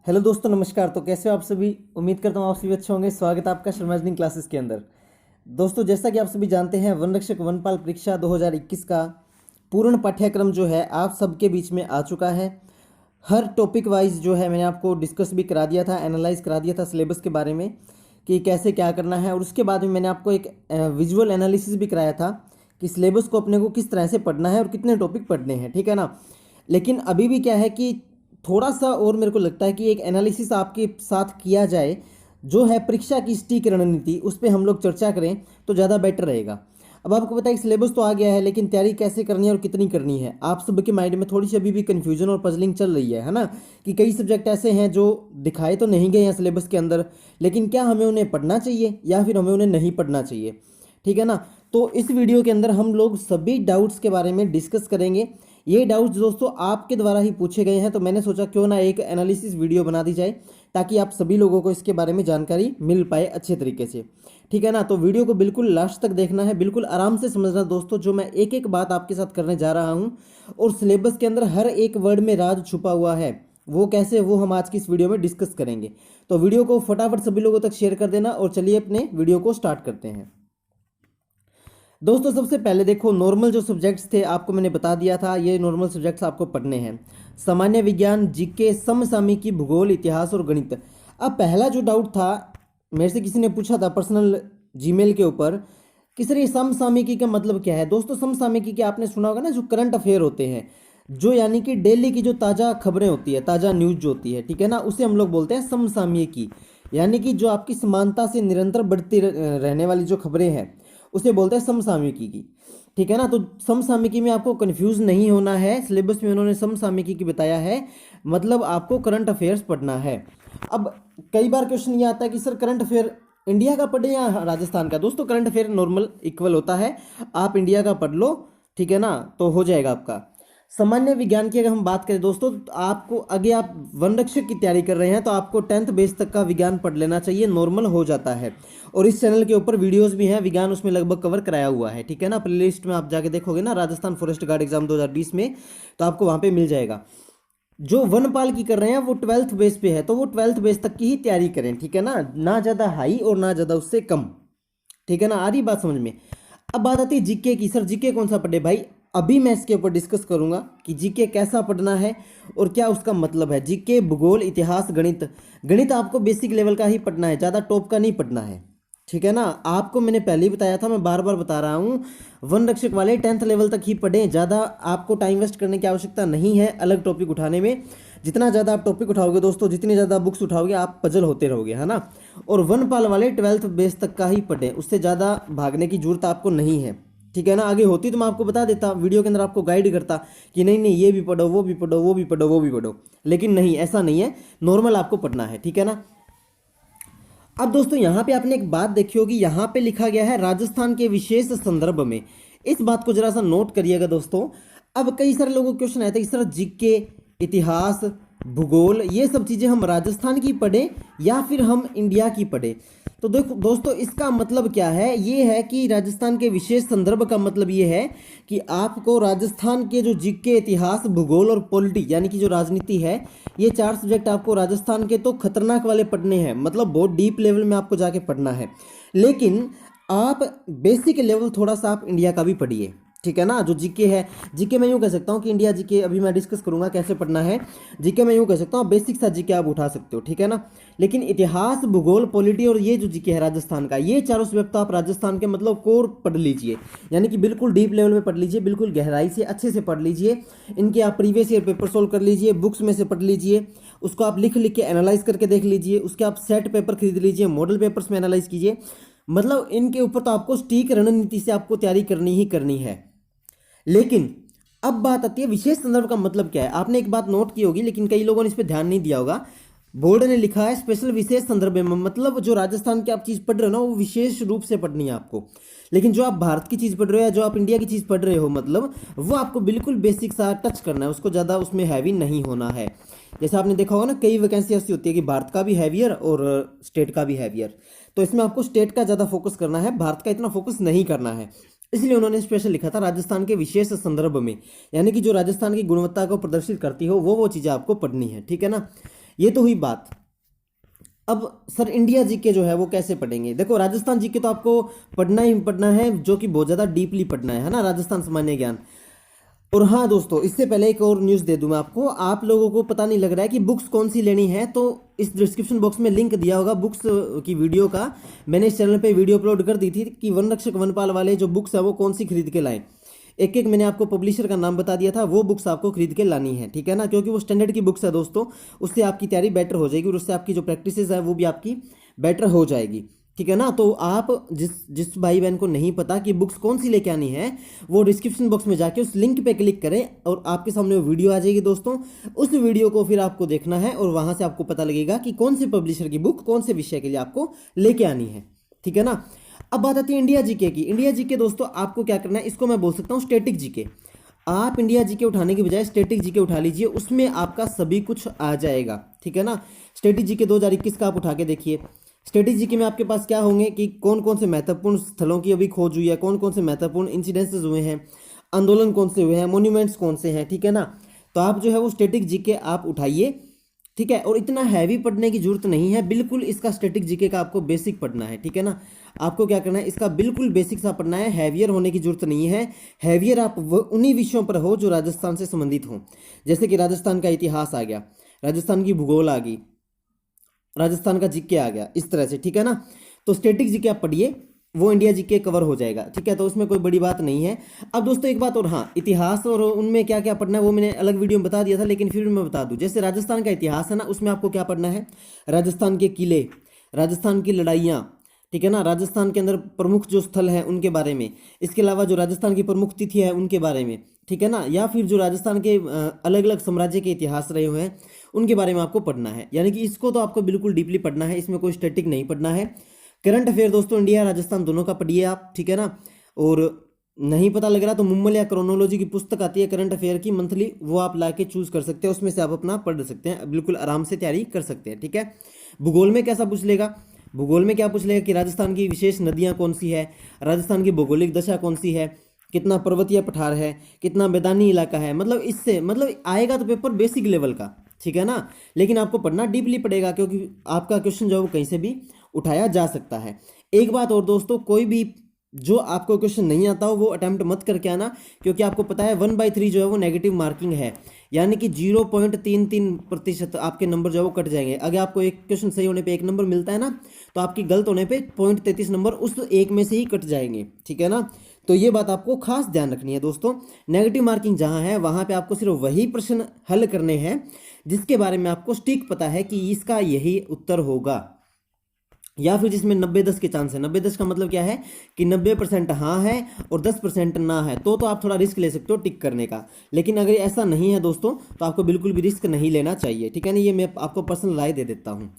Hello दोस्तों, नमस्कार। तो कैसे हो आप सभी? उम्मीद करता हूँ आप सभी अच्छे होंगे। स्वागत है आपका शर्मा इवनिंग क्लासेस के अंदर। दोस्तों, जैसा कि आप सभी जानते हैं, वन रक्षक वनपाल परीक्षा 2021 का पूर्ण पाठ्यक्रम जो है आप सबके बीच में आ चुका है। हर टॉपिक वाइज जो है मैंने आपको डिस्कस भी करा दिया था, एनालाइज करा दिया था सिलेबस के बारे में कि कैसे क्या करना है। और उसके बाद में मैंने आपको एक विजुअल एनालिसिस भी कराया था कि सिलेबस को अपने को किस तरह से पढ़ना है और कितने टॉपिक पढ़ने हैं, ठीक है ना। लेकिन अभी भी क्या है कि थोड़ा सा और मेरे को लगता है कि एक एनालिसिस आपके साथ किया जाए, जो है परीक्षा की सटीक रणनीति, उस पर हम लोग चर्चा करें तो ज़्यादा बेटर रहेगा। अब आपको पता है कि सिलेबस तो आ गया है, लेकिन तैयारी कैसे करनी है और कितनी करनी है, आप सबके माइंड में थोड़ी सी अभी भी कन्फ्यूजन और पजलिंग चल रही है ना। कि कई सब्जेक्ट ऐसे हैं जो दिखाए तो नहीं गए हैं सिलेबस के अंदर, लेकिन क्या हमें उन्हें पढ़ना चाहिए या फिर हमें उन्हें नहीं पढ़ना चाहिए, ठीक है ना। तो इस वीडियो के अंदर हम लोग सभी डाउट्स के बारे में डिस्कस करेंगे। ये डाउट्स दोस्तों आपके द्वारा ही पूछे गए हैं, तो मैंने सोचा क्यों ना एक एनालिसिस वीडियो बना दी जाए ताकि आप सभी लोगों को इसके बारे में जानकारी मिल पाए अच्छे तरीके से, ठीक है ना। तो वीडियो को बिल्कुल लास्ट तक देखना है, बिल्कुल आराम से समझना दोस्तों, जो मैं एक एक बात आपके साथ करने जा रहा हूँ। और सिलेबस के अंदर हर एक वर्ड में राज छुपा हुआ है, वो कैसे, वो हम आज की इस वीडियो में डिस्कस करेंगे। तो वीडियो को फटाफट सभी लोगों तक शेयर कर देना और चलिए अपने वीडियो को स्टार्ट करते हैं। दोस्तों, सबसे पहले देखो, नॉर्मल जो सब्जेक्ट्स थे आपको मैंने बता दिया था, ये नॉर्मल सब्जेक्ट्स आपको पढ़ने हैं। सामान्य विज्ञान, जीके, समसामयिकी, भूगोल, इतिहास और गणित। अब पहला जो डाउट था, मेरे से किसी ने पूछा था पर्सनल जीमेल के ऊपर कि सर ये समसामयिकी का मतलब क्या है। दोस्तों, समसामयिकी के आपने सुना होगा ना, जो करंट अफेयर होते हैं, जो यानी कि डेली की जो ताज़ा खबरें होती है, ताज़ा न्यूज जो होती है, ठीक है ना, उसे हम लोग बोलते हैं समसामयिकी। यानी कि जो आपकी समानता से निरंतर बढ़ती रहने वाली जो खबरें हैं, उसे बोलते हैं समसामयिकी की, ठीक है ना। तो समसामयिकी में आपको कंफ्यूज नहीं होना है, सिलेबस में उन्होंने समसामयिकी की बताया है, मतलब आपको करंट अफेयर्स पढ़ना है। अब कई बार क्वेश्चन ये आता है कि सर करंट अफेयर इंडिया का पढ़े या राजस्थान का। दोस्तों, करंट अफेयर नॉर्मल इक्वल होता है, आप इंडिया का पढ़ लो, ठीक है ना, तो हो जाएगा आपका। सामान्य विज्ञान की अगर हम बात करें दोस्तों, तो आपको आगे आप वन रक्षक की तैयारी कर रहे हैं तो आपको 10th बेस तक का विज्ञान पढ़ लेना चाहिए, नॉर्मल हो जाता है। और इस चैनल के ऊपर वीडियोस भी हैं, विज्ञान उसमें लगभग कवर कराया हुआ है, ठीक है ना। प्लेलिस्ट में आप जाके देखोगे ना, राजस्थान फॉरेस्ट गार्ड एग्जाम 2020 में, तो आपको वहां पे मिल जाएगा। जो वनपाल की कर रहे हैं वो 12th बेस पे है, तो वो 12th बेस तक की ही तैयारी करें, ठीक है ना, ना ज़्यादा हाई और ना ज़्यादा उससे कम, ठीक है ना। आ रही बात समझ में? अब बात आती है जीके की। सर जीके कौन सा पढ़े भाई? अभी मैं इसके ऊपर डिस्कस करूंगा कि जीके कैसा पढ़ना है और क्या उसका मतलब है। जीके, भूगोल, इतिहास, गणित। गणित आपको बेसिक लेवल का ही पढ़ना है, ज़्यादा टॉप का नहीं पढ़ना है, ठीक है ना। आपको मैंने पहले ही बताया था, मैं बार बार बता रहा हूँ, वन रक्षक वाले 10th लेवल तक ही पढ़ें, ज़्यादा आपको टाइम वेस्ट करने की आवश्यकता नहीं है अलग टॉपिक उठाने में। जितना ज़्यादा आप टॉपिक उठाओगे दोस्तों, जितनी ज़्यादा बुक्स उठाओगे, आप पजल होते रहोगे, है ना। और वनपाल वाले 12th बेस तक का ही पढ़ें, उससे ज़्यादा भागने की जरूरत आपको नहीं है, ठीक है ना। आगे होती तो मैं आपको बता देता, वीडियो के अंदर आपको गाइड करता कि नहीं नहीं ये भी पढ़ो, वो भी पढ़ो, वो भी पढ़ो, वो भी पढ़ो, लेकिन नहीं, ऐसा नहीं है, नॉर्मल आपको पढ़ना है, ठीक है ना। अब दोस्तों, यहाँ पे आपने एक बात देखी होगी, यहाँ पे लिखा गया है राजस्थान के विशेष संदर्भ में। इस बात को जरा सा नोट करिएगा दोस्तों। अब कई सारे लोगों को क्वेश्चन आया था कि सर जीके, इतिहास, भूगोल, ये सब चीजें हम राजस्थान की पढ़ें या फिर हम इंडिया की पढ़ें। तो देखो दोस्तों, इसका मतलब क्या है, ये है कि राजस्थान के विशेष संदर्भ का मतलब ये है कि आपको राजस्थान के जो जीके, इतिहास, भूगोल और पॉलिटी यानी कि जो राजनीति है, ये 4 सब्जेक्ट आपको राजस्थान के तो खतरनाक वाले पढ़ने हैं, मतलब बहुत डीप लेवल में आपको जाके पढ़ना है। लेकिन आप बेसिक लेवल थोड़ा सा आप इंडिया का भी पढ़िए, ठीक है ना। जो जीके है, जीके मैं यूँ कह सकता हूँ कि इंडिया जीके अभी मैं डिस्कस करूंगा कैसे पढ़ना है। जीके मैं यूँ कह सकता हूँ बेसिक सा जीके आप उठा सकते हो, ठीक है ना। लेकिन इतिहास, भूगोल, पॉलिटी और ये जो जीके है राजस्थान का, ये चारों सब्जेक्ट तो आप राजस्थान के मतलब कोर पढ़ लीजिए, यानी कि बिल्कुल डीप लेवल में पढ़ लीजिए, बिल्कुल गहराई से अच्छे से पढ़ लीजिए। इनके आप प्रीवियस ईयर पेपर सोल्व कर लीजिए, बुक्स में से पढ़ लीजिए, उसको आप लिख लिख के एनालाइज करके देख लीजिए, उसके आप सेट पेपर खरीद लीजिए, मॉडल पेपर्स में एनालाइज कीजिए। मतलब इनके ऊपर तो आपको सटीक रणनीति से आपको तैयारी करनी ही करनी है। लेकिन अब बात आती है विशेष संदर्भ का मतलब क्या है। आपने एक बात नोट की होगी, लेकिन कई लोगों ने इस पर ध्यान नहीं दिया होगा। बोर्ड ने लिखा है स्पेशल विशेष संदर्भ में, मतलब जो राजस्थान की आप चीज पढ़ रहे हो ना, वो विशेष रूप से पढ़नी है आपको। लेकिन जो आप भारत की चीज पढ़ रहे हो या जो आप इंडिया की चीज पढ़ रहे हो, मतलब वो आपको बिल्कुल बेसिक सा टच करना है, उसको ज्यादा उसमें हैवी नहीं होना है। जैसे आपने देखा होगा ना, कई वैकेंसी ऐसी होती है कि भारत का भी हैवियर और स्टेट का भी हैवियर, तो इसमें आपको स्टेट का ज्यादा फोकस करना है, भारत का इतना फोकस नहीं करना है। इसलिए उन्होंने स्पेशल लिखा था राजस्थान के विशेष संदर्भ में, यानी कि जो राजस्थान की गुणवत्ता को प्रदर्शित करती हो वो चीजें आपको पढ़नी है, ठीक है ना। ये तो हुई बात। अब सर इंडिया जीके जो है वो कैसे पढ़ेंगे? देखो राजस्थान जीके तो आपको पढ़ना ही पढ़ना है, जो कि बहुत ज़्यादा डीपली पढ़ना है ना, राजस्थान सामान्य ज्ञान। और हाँ दोस्तों, इससे पहले एक और न्यूज़ दे दूं मैं आपको, आप लोगों को पता नहीं लग रहा है कि बुक्स कौन सी लेनी है, तो इस डिस्क्रिप्शन बॉक्स में लिंक दिया होगा बुक्स की वीडियो का। मैंने इस चैनल पे वीडियो अपलोड कर दी थी कि वन रक्षक वनपाल वाले जो बुक्स है वो कौन सी खरीद के लाएं। एक एक मैंने आपको पब्लिशर का नाम बता दिया था, वो बुक्स आपको खरीद के लानी है, ठीक है ना, क्योंकि वो स्टैंडर्ड की बुक्स है दोस्तों। उससे आपकी तैयारी बेटर हो जाएगी और उससे आपकी जो प्रैक्टिस है वो भी आपकी बेटर हो जाएगी, ठीक है ना। तो आप जिस जिस भाई बहन को नहीं पता कि बुक्स कौन सी लेके आनी है, वो डिस्क्रिप्शन बॉक्स में जाके उस लिंक पे क्लिक करें और आपके सामने वो वीडियो आ जाएगी दोस्तों। उस वीडियो को फिर आपको देखना है और वहां से आपको पता लगेगा कि कौन से पब्लिशर की बुक कौन से विषय के लिए आपको लेके आनी है, ठीक है ना। अब बात आती है इंडिया जीके की। इंडिया जीके दोस्तों आपको क्या करना है, इसको मैं बोल सकता हूँ स्टैटिक जीके। आप इंडिया जीके उठाने की बजाय स्टैटिक जीके उठा लीजिए, उसमें आपका सभी कुछ आ जाएगा, ठीक है ना। स्टैटिक जीके 2021 का आप उठा के देखिए। स्टैटिक जीके में आपके पास क्या होंगे कि कौन कौन से महत्वपूर्ण स्थलों की अभी खोज हुई है, कौन कौन से महत्वपूर्ण इंसिडेंसेस हुए हैं, आंदोलन कौन से हुए हैं, मोन्यूमेंट्स कौन से हैं, ठीक है ना। तो आप जो है वो स्टैटिक जीके आप उठाइए, ठीक है। और इतना हैवी पढ़ने की जरूरत नहीं है, बिल्कुल इसका स्टैटिक जीके का आपको बेसिक पढ़ना है, ठीक है ना। आपको क्या करना है, इसका बिल्कुल बेसिक सा पढ़ना है, हैवियर होने की जरूरत नहीं है। हैवियर आप उन्हीं विषयों पर हो जो राजस्थान से संबंधित हो, जैसे कि राजस्थान का इतिहास आ गया, राजस्थान की भूगोल आ गई, राजस्थान का जीके आ गया, इस तरह से, ठीक है ना। तो स्टैटिक जीके आप पढ़िए, वो इंडिया जीके कवर हो जाएगा, ठीक है। तो उसमें कोई बड़ी बात नहीं है। अब दोस्तों एक बात और, हाँ इतिहास और उनमें क्या क्या पढ़ना है वो मैंने अलग वीडियो में बता दिया था, लेकिन फिर मैं बता दूं। जैसे राजस्थान का इतिहास है ना, उसमें आपको क्या पढ़ना है, राजस्थान के किले, राजस्थान की लड़ाइयाँ, ठीक है ना, राजस्थान के अंदर प्रमुख जो स्थल है उनके बारे में, इसके अलावा जो राजस्थान की प्रमुख तिथि है उनके बारे में, ठीक है ना, या फिर जो राजस्थान के अलग अलग साम्राज्य के इतिहास रहे हुए हैं उनके बारे में आपको पढ़ना है। यानी कि इसको तो आपको बिल्कुल डीपली पढ़ना है, इसमें कोई स्टैटिक नहीं पढ़ना है। करंट अफेयर दोस्तों इंडिया राजस्थान दोनों का पढ़िए आप, ठीक है ना। और नहीं पता लग रहा तो मुम्मल या क्रोनोलॉजी की पुस्तक आती है करंट अफेयर की मंथली, वो आप ला के चूज कर सकते हैं, उसमें से आप अपना पढ़ सकते हैं, बिल्कुल आराम से तैयारी कर सकते हैं, ठीक है। भूगोल में कैसा पूछ लेगा, भूगोल में क्या पूछ लेगा कि राजस्थान की विशेष नदियाँ कौन सी है, राजस्थान की भौगोलिक दशा कौन सी है, कितना पर्वतीय पठार है, कितना मैदानी इलाका है, मतलब इससे मतलब आएगा तो पेपर बेसिक लेवल का, ठीक है ना। लेकिन आपको पढ़ना डीपली पड़ेगा, क्योंकि आपका क्वेश्चन जो है वो कहीं से भी उठाया जा सकता है। एक बात और दोस्तों, कोई भी जो आपको क्वेश्चन नहीं आता हो वो अटेम्प्ट मत करके आना, क्योंकि आपको पता है 1/3 जो है वो नेगेटिव मार्किंग है, यानी कि 0.33% आपके नंबर जो है वो कट जाएंगे। अगर आपको एक क्वेश्चन सही होने पे 1 नंबर मिलता है ना, तो आपकी गलत होने पे 0.33 नंबर उस एक में से ही कट जाएंगे, ठीक है ना। तो ये बात आपको खास ध्यान रखनी है दोस्तों। नेगेटिव मार्किंग जहां है वहां पे आपको सिर्फ वही प्रश्न हल करने हैं जिसके बारे में आपको स्टिक पता है कि इसका यही उत्तर होगा, या फिर जिसमें 90-10 के चांस है। 90-10 का मतलब क्या है कि 90% हाँ है और 10% ना है, तो आप थोड़ा रिस्क ले सकते हो टिक करने का। लेकिन अगर ऐसा नहीं है दोस्तों तो आपको बिल्कुल भी रिस्क नहीं लेना चाहिए, ठीक है ना। ये मैं आपको पर्सनल राय दे देता हूँ।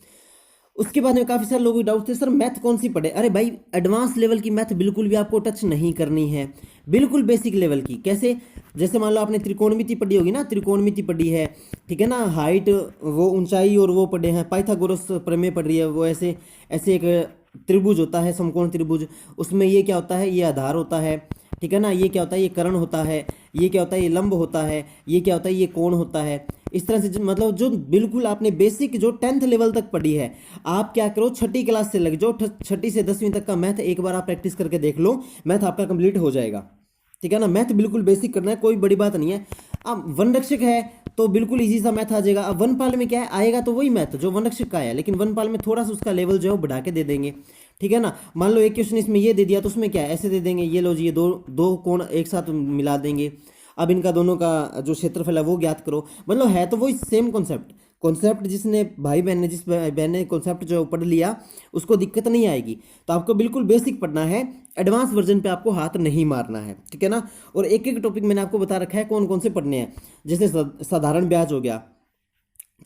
उसके बाद में काफ़ी सारे लोगों को डाउट थे, सर मैथ कौन सी पढ़े। अरे भाई एडवांस लेवल की मैथ बिल्कुल भी आपको टच नहीं करनी है, बिल्कुल बेसिक लेवल की। कैसे, जैसे मान लो आपने त्रिकोणमिति पढ़ी होगी ना, त्रिकोणमिति पढ़ी है, ठीक है ना, हाइट वो ऊंचाई और वो पढ़े हैं, पाइथागोरस प्रमेय पढ़ रही है, वो ऐसे ऐसे एक त्रिभुज होता है, समकोण त्रिभुज, उसमें ये क्या होता है, ये आधार होता है, ठीक है ना, ये क्या होता है, ये कर्ण होता है, ये क्या होता है, ये लंब होता है, ये क्या होता है, ये कोण होता है। इस तरह से मतलब जो बिल्कुल आपने बेसिक जो 10th लेवल तक पढ़ी है, आप क्या करो छठी क्लास से लग जाओ, छठी से 10वीं तक का मैथ एक बार आप प्रैक्टिस करके देख लो, मैथ आपका कंप्लीट हो जाएगा, ठीक है ना। मैथ बिल्कुल बेसिक करना है, कोई बड़ी बात नहीं है। अब वन रक्षक है तो बिल्कुल इजी सा मैथ आ जाएगा। अब वनपाल में क्या है, आएगा तो वही मैथ जो वन रक्षक का है, लेकिन वनपाल में थोड़ा सा उसका लेवल जो है बढ़ा के दे देंगे, ठीक है ना। मान लो एक क्वेश्चन इसमें ये दे दिया तो उसमें क्या है, ऐसे दे देंगे, ये लो जी, ये दो कोण एक साथ मिला देंगे, अब इनका दोनों का जो क्षेत्रफल है वो ज्ञात करो। मतलब है तो वही सेम कॉन्सेप्ट जिसने भाई बहन ने जिस बहन ने कॉन्सेप्ट जो पढ़ लिया उसको दिक्कत नहीं आएगी। तो आपको बिल्कुल बेसिक पढ़ना है, एडवांस वर्जन पे आपको हाथ नहीं मारना है, ठीक है ना। और एक एक टॉपिक मैंने आपको बता रखा है कौन कौन से पढ़ने हैं, जैसे साधारण ब्याज हो गया,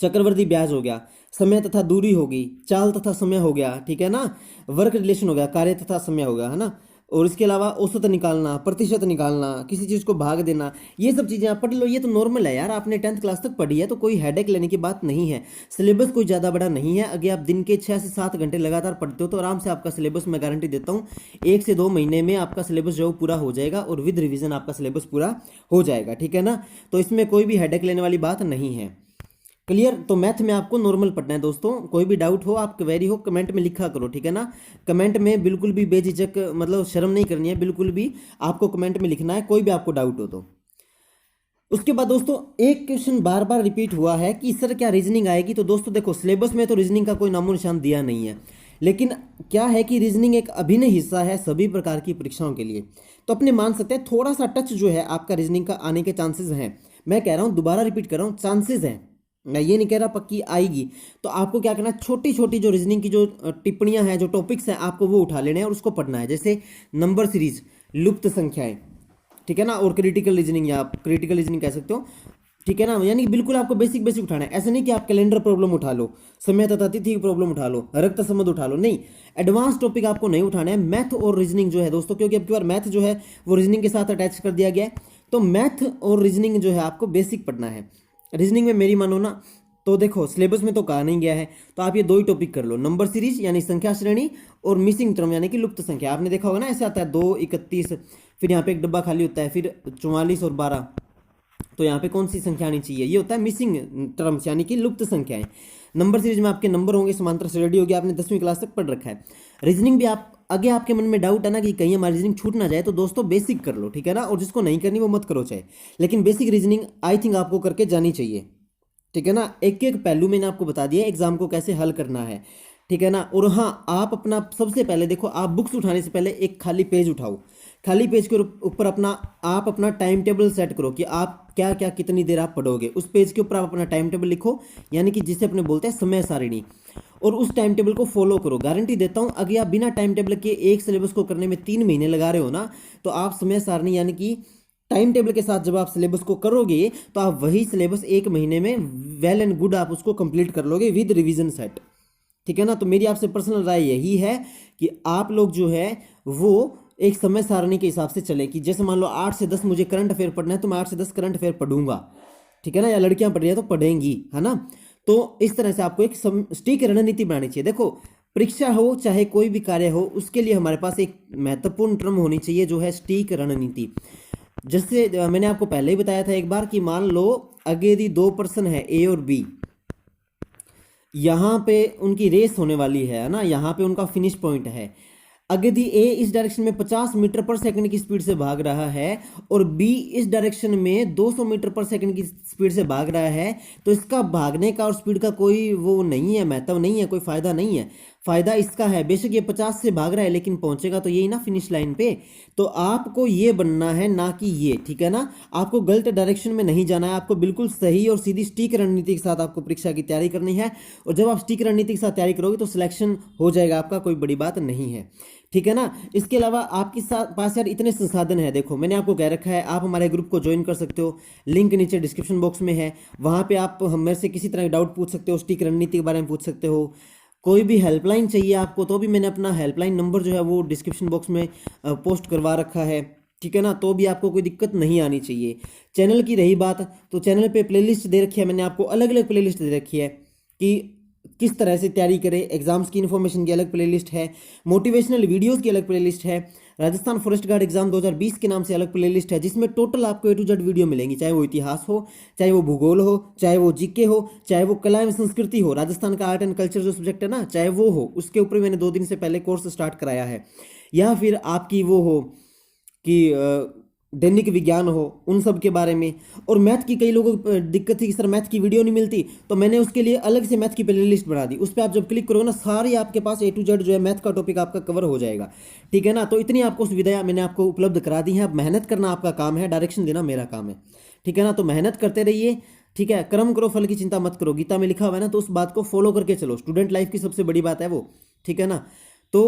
चक्रवर्ती ब्याज हो गया, समय तथा दूरी होगी, चाल तथा समय हो गया, ठीक है ना, वर्क रिलेशन हो गया, कार्य तथा समय हो गया, है ना। और इसके अलावा औसत निकालना, प्रतिशत निकालना, किसी चीज़ को भाग देना, ये सब चीज़ें आप पढ़ लो। ये तो नॉर्मल है यार, आपने 10th क्लास तक पढ़ी है तो कोई हेडेक लेने की बात नहीं है। सिलेबस कोई ज़्यादा बड़ा नहीं है, अगर आप दिन के 6 से 7 घंटे लगातार पढ़ते हो तो आराम से आपका सिलेबस, मैं गारंटी देता हूँ 1 से 2 महीने में आपका सिलेबस जो पूरा हो जाएगा और विद रिविजन आपका सिलेबस पूरा हो जाएगा, ठीक है ना। तो इसमें कोई भी हेडेक लेने वाली बात नहीं है, क्लियर। तो मैथ में आपको नॉर्मल पढ़ना है दोस्तों, कोई भी डाउट हो, आप क्वेरी हो, कमेंट में लिखा करो, ठीक है ना। कमेंट में बिल्कुल भी बेझिझक, मतलब शर्म नहीं करनी है, बिल्कुल भी आपको कमेंट में लिखना है कोई भी आपको डाउट हो तो। उसके बाद दोस्तों एक क्वेश्चन बार बार रिपीट हुआ है कि सर क्या रीजनिंग आएगी। तो दोस्तों देखो, सिलेबस में तो रीजनिंग का कोई नामो निशान दिया नहीं है, लेकिन क्या है कि रीजनिंग एक अभिन्न हिस्सा है सभी प्रकार की परीक्षाओं के लिए। तो अपने मान सकते हैं थोड़ा सा टच जो है आपका रीजनिंग का आने के चांसेस हैं। मैं कह रहा हूँ, दोबारा रिपीट कर रहा हूँ, चांसेस हैं, मैं ये नहीं कह रहा पक्की आएगी। तो आपको क्या करना है, छोटी छोटी जो रीजनिंग की जो टिप्पणियां हैं, जो टॉपिक्स हैं, आपको वो उठा लेने हैं और उसको पढ़ना है। जैसे नंबर सीरीज, लुप्त संख्याएं, ठीक है ना, और क्रिटिकल रीजनिंग, या आप क्रिटिकल रीजनिंग कह सकते हो, ठीक है ना। यानी कि बिल्कुल आपको बेसिक बेसिक उठाना है। ऐसा नहीं कि आप कैलेंडर प्रॉब्लम उठा लो, समय तथा तिथि की प्रॉब्लम उठा लो, रक्त संबंध उठा लो, नहीं, एडवांस टॉपिक आपको नहीं उठाना है। मैथ और रीजनिंग जो है दोस्तों, क्योंकि अब की बार मैथ जो है वो रीजनिंग के साथ अटैच कर दिया गया है, तो मैथ और रीजनिंग जो है आपको बेसिक पढ़ना है। रीजनिंग में मेरी मानो ना, तो देखो सिलेबस में तो कहा नहीं गया है, तो आप ये दो ही टॉपिक कर लो, नंबर सीरीज यानी संख्या श्रेणी, और मिसिंग टर्म यानी कि लुप्त संख्या। आपने देखा होगा ना, ऐसे आता है 2, 31, फिर यहाँ पे एक डब्बा खाली होता है, फिर 44 और 12, तो यहाँ पे कौन सी संख्या आनी चाहिए, ये होता है मिसिंग टर्म्स यानी कि लुप्त संख्याएं। नंबर सीरीज में आपके नंबर होंगे, समांतर से रेडी होगी, आपने 10वीं क्लास तक पढ़ रखा है। रीजनिंग भी आप आगे आपके मन में डाउट है ना कि कहीं हमारी रीजनिंग छूट ना जाए, तो दोस्तों बेसिक कर लो, ठीक है ना, और जिसको नहीं करनी वो मत करो चाहे, लेकिन बेसिक रीजनिंग आई थिंक आपको करके जानी चाहिए, ठीक है ना। एक एक पहलू मैंने आपको बता दिया एग्जाम को कैसे हल करना है, ठीक है ना। और हाँ, आप अपना सबसे पहले देखो, आप बुक्स उठाने से पहले एक खाली पेज उठाओ, खाली पेज के ऊपर आप अपना टाइम टेबल सेट करो कि आप क्या क्या कितनी देर आप पढ़ोगे। उस पेज के ऊपर आप अपना टाइम टेबल लिखो, यानी कि जिसे अपने बोलते हैं समय सारिणी, और उस टाइम टेबल को फॉलो करो। गारंटी देता हूं, अगर आप बिना टाइम टेबल के एक सिलेबस को करने में 3 महीने लगा रहे हो ना, तो आप समय सारणी यानी कि टाइम टेबल के साथ जब आप सिलेबस को करोगे, तो आप वही सिलेबस 1 महीने में वेल एंड गुड आप उसको कंप्लीट कर लोगे विद रिवीजन सेट, ठीक है ना। तो मेरी आपसे पर्सनल राय यही है कि आप लोग जो है वो एक समय सारणी के हिसाब से चले, कि जैसे मान लो 8 से 10 मुझे करंट अफेयर पढ़ना है, तो मैं 8 से 10 करंट अफेयर पढ़ूंगा, ठीक है ना, या लड़कियां पढ़ रही है तो पढ़ेंगी, है ना। तो इस तरह से आपको एक सटीक रणनीति बनानी चाहिए। देखो, परीक्षा हो चाहे कोई भी कार्य हो, उसके लिए हमारे पास एक महत्वपूर्ण टर्म होनी चाहिए जो है सटीक रणनीति। जैसे मैंने आपको पहले ही बताया था एक बार कि मान लो अगर यदि 2 पर्सन है ए और बी, यहाँ पे उनकी रेस होने वाली है ना, यहाँ पे उनका फिनिश पॉइंट है। अगर यदि ए इस डायरेक्शन में 50 मीटर पर सेकंड की स्पीड से भाग रहा है और बी इस डायरेक्शन में 200 मीटर पर सेकंड की स्पीड से भाग रहा है, तो इसका भागने का और स्पीड का कोई वो नहीं है, महत्व नहीं है, कोई फायदा नहीं है। फायदा इसका है, बेशक ये 50 से भाग रहा है लेकिन पहुंचेगा तो यही ना फिनिश लाइन पे। तो आपको ये बनना है, ना कि ये, ठीक है ना। आपको गलत डायरेक्शन में नहीं जाना है, आपको बिल्कुल सही और सीधी सटीक रणनीति के साथ आपको परीक्षा की तैयारी करनी है। और जब आप सटीक रणनीति के साथ तैयारी करोगे तो सिलेक्शन हो जाएगा आपका, कोई बड़ी बात नहीं है, ठीक है ना। इसके अलावा आपके पास यार इतने संसाधन है, देखो मैंने आपको कह रखा है आप हमारे ग्रुप को ज्वाइन कर सकते हो, लिंक नीचे डिस्क्रिप्शन बॉक्स में है, वहां पे आप हम मेरे से किसी तरह का डाउट पूछ सकते हो, सटीक रणनीति के बारे में पूछ सकते हो। कोई भी हेल्पलाइन चाहिए आपको तो भी मैंने अपना हेल्पलाइन नंबर जो है वो डिस्क्रिप्शन बॉक्स में पोस्ट करवा रखा है, ठीक है ना। तो भी आपको कोई दिक्कत नहीं आनी चाहिए। चैनल की रही बात, तो चैनल पे प्लेलिस्ट दे रखी है मैंने आपको, अलग अलग प्लेलिस्ट दे रखी है कि किस तरह से तैयारी करें। एग्जाम्स की इन्फॉर्मेशन की अलग प्लेलिस्ट है, मोटिवेशनल वीडियोस की अलग प्लेलिस्ट है, राजस्थान फॉरेस्ट गार्ड एग्जाम 2020 के नाम से अलग प्लेलिस्ट है, जिसमें टोटल आपको A to Z वीडियो मिलेंगी, चाहे वो इतिहास हो, चाहे वो भूगोल हो, चाहे वो जीके हो, चाहे वो कला एवं संस्कृति हो, राजस्थान का आर्ट एंड कल्चर जो सब्जेक्ट है ना, चाहे वो हो, उसके ऊपर मैंने 2 दिन से पहले कोर्स स्टार्ट कराया है। या फिर आपकी वो हो कि दैनिक विज्ञान हो, उन सब के बारे में। और मैथ की कई लोगों को दिक्कत थी कि सर मैथ की वीडियो नहीं मिलती, तो मैंने उसके लिए अलग से मैथ की प्लेलिस्ट बना दी। उस पर आप जब क्लिक करोगे ना, सारी आपके पास A to Z जो है मैथ का टॉपिक आपका कवर हो जाएगा, ठीक है ना। तो इतनी आपको सुविधाएं मैंने आपको उपलब्ध करा दी हैं। अब मेहनत करना आपका काम है, डायरेक्शन देना मेरा काम है, ठीक है ना। तो मेहनत करते रहिए, ठीक है। कर्म करो फल की चिंता मत करो, गीता में लिखा हुआ है ना, तो उस बात को फॉलो करके चलो। स्टूडेंट लाइफ की सबसे बड़ी बात है वो, ठीक है ना। तो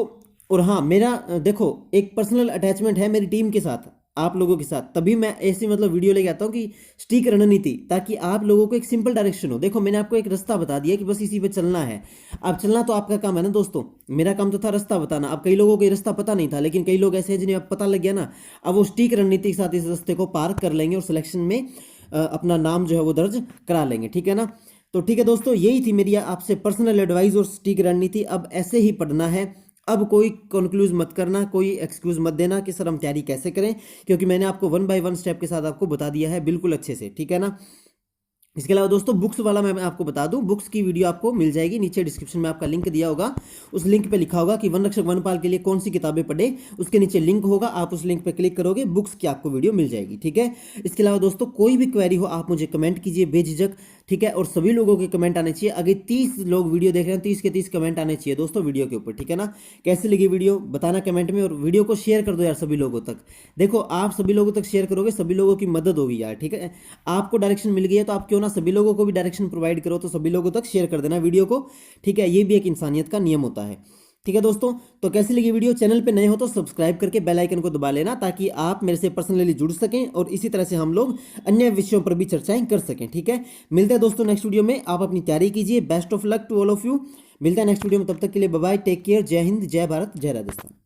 और हाँ, मेरा देखो एक पर्सनल अटैचमेंट है मेरी टीम के साथ, आप लोगों के साथ, तभी मैं ऐसी मतलब वीडियो लेके आता हूँ कि सटीक रणनीति, ताकि आप लोगों को एक सिंपल डायरेक्शन हो। देखो मैंने आपको एक रास्ता बता दिया कि बस इसी पे चलना है। अब चलना तो आपका काम है ना दोस्तों, मेरा काम तो था रास्ता बताना। अब कई लोगों को ये रास्ता पता नहीं था, लेकिन कई लोग ऐसे हैं जिन्हें अब पता लग गया ना, अब वो सटीक रणनीति के साथ इस रास्ते को पार कर लेंगे और सिलेक्शन में अपना नाम जो है वो दर्ज करा लेंगे, ठीक है ना। तो ठीक है दोस्तों, यही थी मेरी आपसे पर्सनल एडवाइस और सटीक रणनीति। अब ऐसे ही पढ़ना है, अब कोई कंक्लूज मत करना, कोई एक्सक्यूज मत देना कि सर हम तैयारी कैसे करें, क्योंकि मैंने आपको 1 by 1 स्टेप के साथ आपको बता दिया है बिल्कुल अच्छे से, ठीक है ना। इसके अलावा दोस्तों बुक्स वाला मैं आपको बता दूं, बुक्स की वीडियो आपको मिल जाएगी, नीचे डिस्क्रिप्शन में आपका लिंक दिया होगा, उस लिंक पे लिखा होगा कि वन रक्षक वनपाल के लिए कौन सी किताबें पढ़े, उसके नीचे लिंक होगा, आप उस लिंक पे क्लिक करोगे, बुक्स की आपको वीडियो मिल जाएगी। ठीक है, इसके अलावा दोस्तों कोई भी क्वेरी हो आप मुझे कमेंट कीजिए बेझिझक। ठीक है, और सभी लोगों के कमेंट आने चाहिए, अगर 30 लोग वीडियो देख रहे हैं 30 के 30 कमेंट आने चाहिए दोस्तों वीडियो के ऊपर। ठीक है ना, कैसी लगी वीडियो बताना कमेंट में, और वीडियो को शेयर कर दो यार सभी लोगों तक। देखो आप सभी लोगों तक शेयर करोगे, सभी लोगों की मदद होगी यार। ठीक है, आपको डायरेक्शन मिल गई है तो आप क्यों ना सभी लोगों को भी डायरेक्शन प्रोवाइड करो, तो सभी लोगों तक शेयर कर देना वीडियो को। ठीक है, ये भी एक इंसानियत का नियम होता है। ठीक है दोस्तों, तो कैसी लगी वीडियो, चैनल पे नए हो तो सब्सक्राइब करके बेल आइकन को दबा लेना, ताकि आप मेरे से पर्सनली जुड़ सकें और इसी तरह से हम लोग अन्य विषयों पर भी चर्चाएं कर सकें। ठीक है, मिलते हैं दोस्तों नेक्स्ट वीडियो में, आप अपनी तैयारी कीजिए। Best of luck to all of you, मिलते हैं नेक्स्ट वीडियो में, तब तक के लिए बाय बाय, टेक केयर, जय हिंद, जय भारत, जय राजस्थान।